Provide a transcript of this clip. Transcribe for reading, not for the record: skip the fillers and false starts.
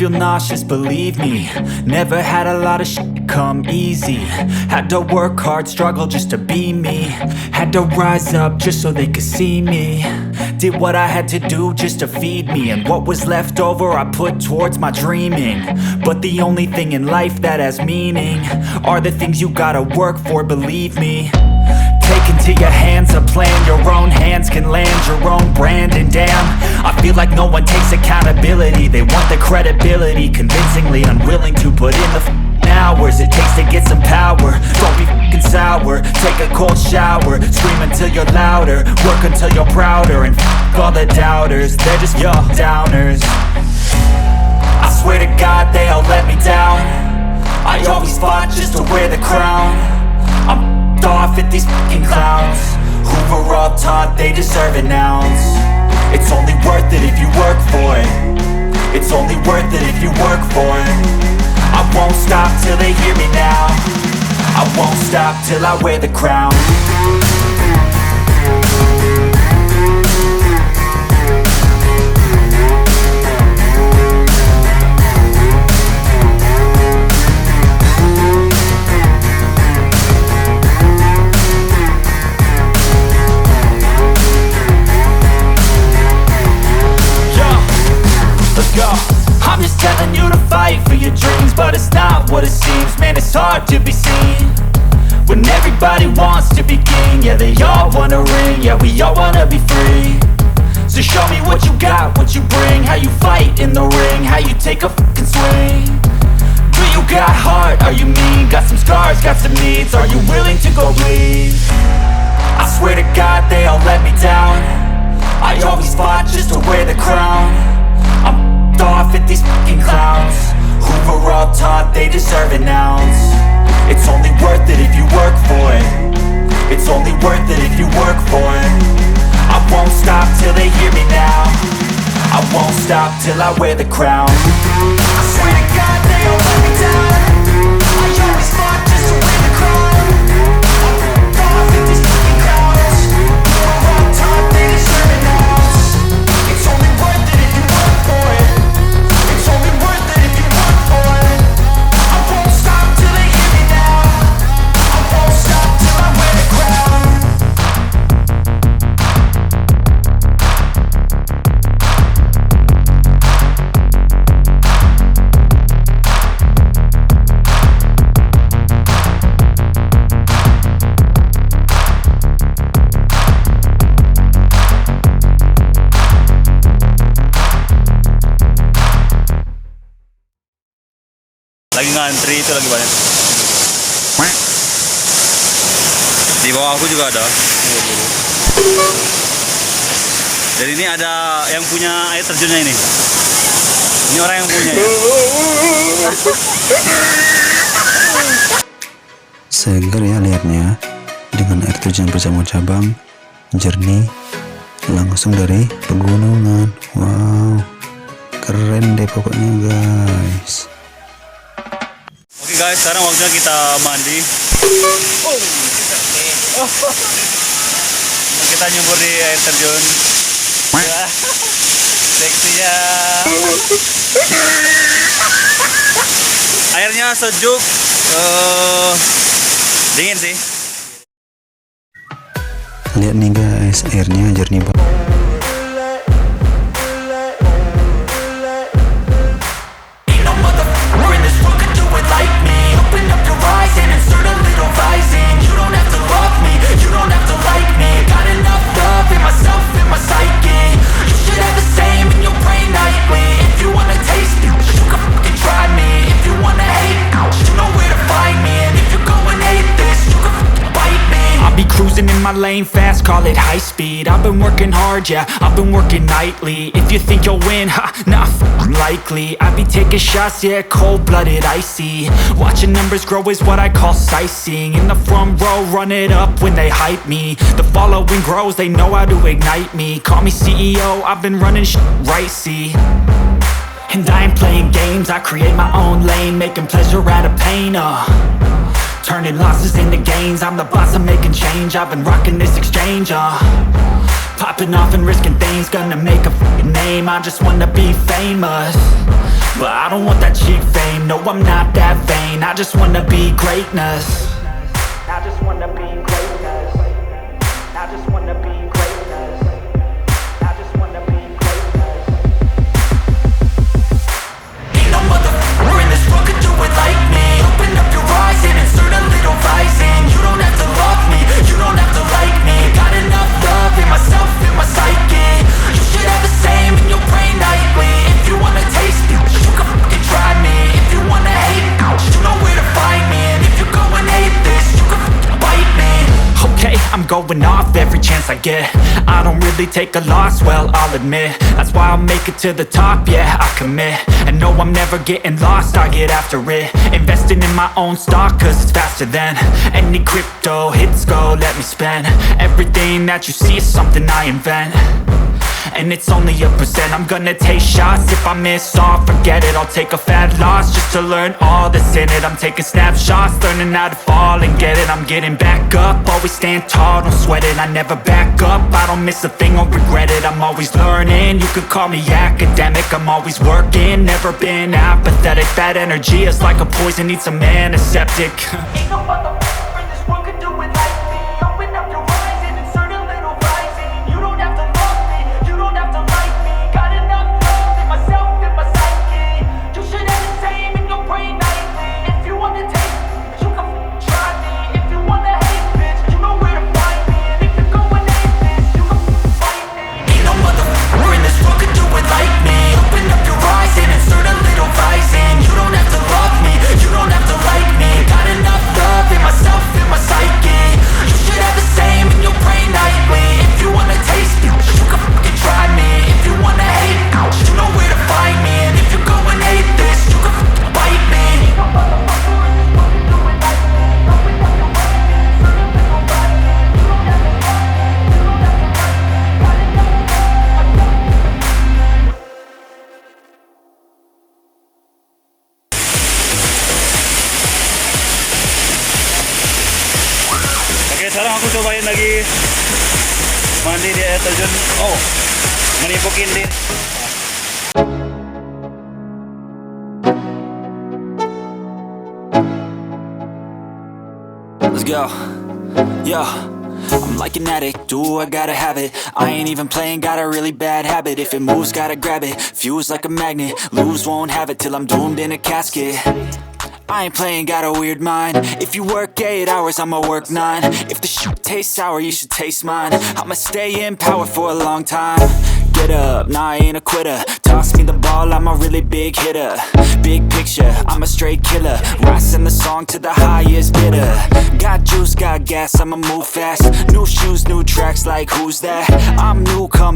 feel nauseous, believe me. Never had a lot of shit come easy. Had to work hard, struggle just to be me. Had to rise up just so they could see me. Did what I had to do just to feed me. And what was left over I put towards my dreaming. But the only thing in life that has meaning are the things you gotta work for, believe me. Take into your hands a plan, your own hands can land your own brand. And damn, I feel like no one takes accountability. They want the credibility, convincingly unwilling to put in the hours it takes to get some power. Don't be f***ing sour, take a cold shower. Scream until you're louder, work until you're prouder. And f*** all the doubters, they're just your downers. I swear to God they all let me down. I always fought just to wear the crown. I'm off at these fucking clowns who were all taught they deserve an ounce. It's only worth it if you work for it. It's only worth it if you work for it. I won't stop till they hear me now. I won't stop till I wear the crown. I'm just telling you to fight for your dreams, but it's not what it seems. Man, it's hard to be seen when everybody wants to be king. Yeah, they all wanna ring, yeah, we all wanna be free. So show me what you got, what you bring, how you fight in the ring, how you take a fucking swing. Do you got heart, are you mean? Got some scars, got some needs, are you willing to go bleed? I swear to God they all let me down. I always fought just to wear the crown. I'm off at these fucking clowns who were all taught they deserve an ounce. It's only worth it if you work for it. It's only worth it if you work for it. I won't stop till they hear me now. I won't stop till I wear the crown. I swear to God they all let me down. I always fought just to wear the crown. I'm off at these fucking clowns who were all taught they deserve an ounce. It's only worth it if you work for it. It's only worth it if you work for it. I won't stop till they hear me now. I won't stop till I wear the crown. Lagi ngantri itu lagi banyak. Di bawah aku juga ada. Jadi ini ada yang punya air terjunnya ini. Ini orang yang punya ya. Segar ya lihatnya, dengan air terjun bersama cabang, jernih, langsung dari pegunungan. Wow, keren deh pokoknya guys. Oke guys, sekarang waktunya kita mandi. Kita nyebur di air terjun. Seksinya. Airnya sejuk, dingin sih. Lihat nih guys, airnya jernih banget. My lane fast, call it high speed. I've been working hard, yeah, I've been working nightly. If you think you'll win, ha, not likely. I be taking shots, yeah, cold-blooded, icy. Watching numbers grow is what I call sightseeing. In the front row, run it up when they hype me. The following grows, they know how to ignite me. Call me CEO, I've been running right, see. And I ain't playing games, I create my own lane, making pleasure out of pain, turning losses into gains. I'm the boss, I'm making change. I've been rocking this exchange, popping off and risking things. Gonna make a f***ing name, I just wanna be famous. But I don't want that cheap fame, no I'm not that vain. I just wanna be greatness. I just wanna be greatness. I just wanna be greatness. I just wanna be greatness. Ain't no motherfucker in this world could do it like me. Open up your eyes and insert a little rising. You don't have to love me, you don't have to like me. Got enough love in myself, in my psyche. You should have the same in your brain nightly. If you wanna taste me, you can fucking try me. If you wanna hate me, you know where to find me. And if you go and hate this, you can fucking bite me. Okay, I'm going off every chance I get. I don't really take a loss, well, I'll admit. That's why I'll make it to the top, yeah, I commit. And no, I'm never getting lost, I get after it. Investing in my own stock, cause it's faster than any crypto hits go, let me spend. Everything that you see is something I invent. And it's only a percent. I'm gonna take shots. If I miss all, forget it. I'll take a fat loss just to learn all that's in it. I'm taking snapshots, learning how to fall and get it. I'm getting back up, always stand tall, don't sweat it. I never back up, I don't miss a thing or regret it. I'm always learning, you could call me academic. I'm always working, never been apathetic. That energy is like a poison, needs some antiseptic. Ain't no motherfucker in this world could do it like me. Open up your eyes and insert a little rising. You don't have to love me, you don't have to like me. Got enough love in myself, in my psyche. You should have the same in your brain nightly. If you wanna taste me, you can try me. If you wanna hate bitch, you know where to find me. And if you go and hate this, you can fight me. Ain't no motherfucker in this world could do it like me. Open up your eyes and insert a little rising. You don't have to love me, you don't have to like me. Got enough love in myself, in my psyche. You should have the same in your brain nightly. If you wanna taste me, you can fucking try me. If you wanna hate me, you know where to find me. And if you go and hate this, you can fucking bite me. Ain't no motherfucker in this world can do it like me. Open up your eyes and insert a little rising. You don't have to love me, you don't have to like me. Got enough love. Oke, sekarang aku cobain lagi mandi di air terjun. Oh, menipukin di. Let's go. Yo, I'm like an addict, do I gotta have it. I ain't even playing, got a really bad habit. If it moves, gotta grab it, fuse like a magnet. Lose, won't have it till I'm doomed in a casket. I ain't playing, got a weird mind. If you work 8 hours, I'ma work 9. If the shit tastes sour, you should taste mine. I'ma stay in power for a long time. Get up, nah, I ain't a quitter. Toss me the ball, I'm a really big hitter. Big picture, I'm a straight killer. Rising the song to the highest bidder. Got juice, got gas, I'ma move fast. New shoes, new tracks, like who's that? I'm new, come